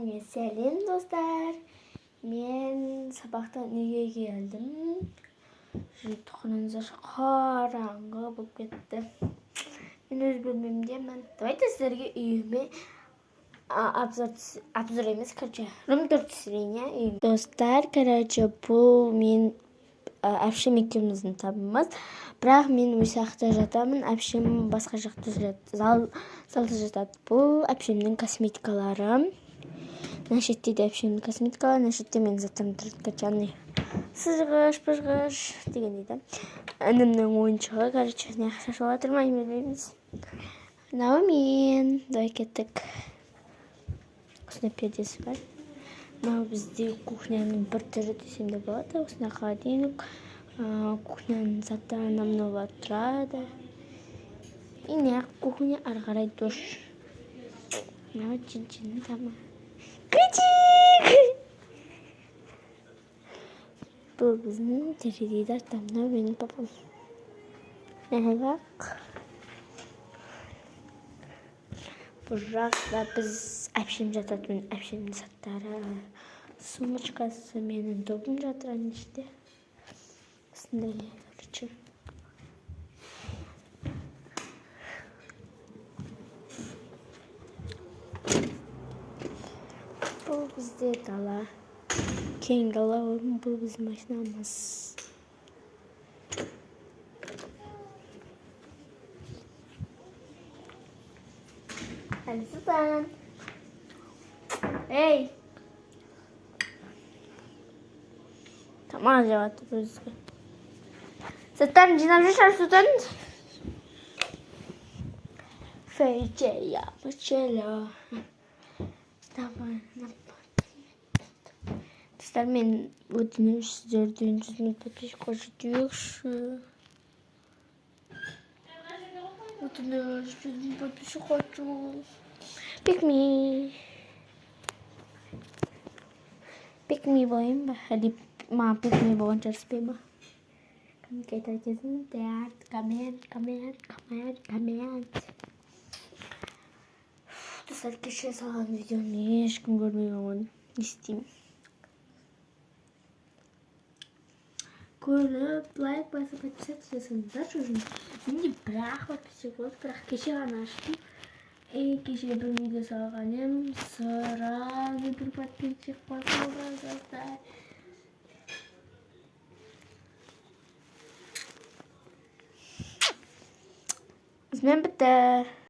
Сәлем достар. Мен сабақтан үйге келдім. Тұқыныңыздар қараңғы болып кетті. Мен өз бөлмемдемін. Давайте сіздерге үйіме обзор емес, короче, рум-тур түсірейін, иә. Достар, короче, бұл мен әпшем екеуміздің табымыз. Бірақ мен өз жақта жатамын, әпшем басқа жақта залда жатады. Бұл әпшемнің косметикалары. Мына шетте де әпшемнің косметикалары, мына шетте менің заттарым тұрады, качаны. Сызғыш, пыжғыш деген дейді. Інімнің ойыншығы, короче, не шашуға тұрмайын білмейміз. Мынау мен, давай кеттік. Осындай пердесі бар. Мынау бізде кухняның бір түрі десем де болады. Осындай холодильник. Кухняның заттары мынау тұрады. И не кухня ары қарай душ. Мынау жин-жиннің тамы. Күтік! Бұл біздің теледидар там. Мынау менің папам. Бақ. Бұл жақта біз әпшем жататын, әпшемнің заттары. Сумочкасы менің добым жатыр ана іште. Осындай, короче. Бұл бізде дала. Кең дала, бұл біздің машинамыз. Әлсізден. Ей! Тамақ жауатты бізге. Заттарын жинап жүрші, Арсудан. Фейчея, пачеля. Достар, мен өтініш сіздерден 100 000 подписчикқа жетейікші. Өтініш 100 000 подписчикқа жетейік. Pick me болайын ба? Әлі маған pick me болған жарыспай ма? Комментарий айтасың. Коммент. Достар, кеше салған видеоны ешкім көрмей қалған. Не істеймін? Көріп, лайк басып, подписаться жасаңыздаршы үшін. Менде бірақ подписчик болды, бірақ кеше ғана аштым. Кеше бір видео салғаным, сразу бір подписчик қосылды, достар. Бізмен бітті.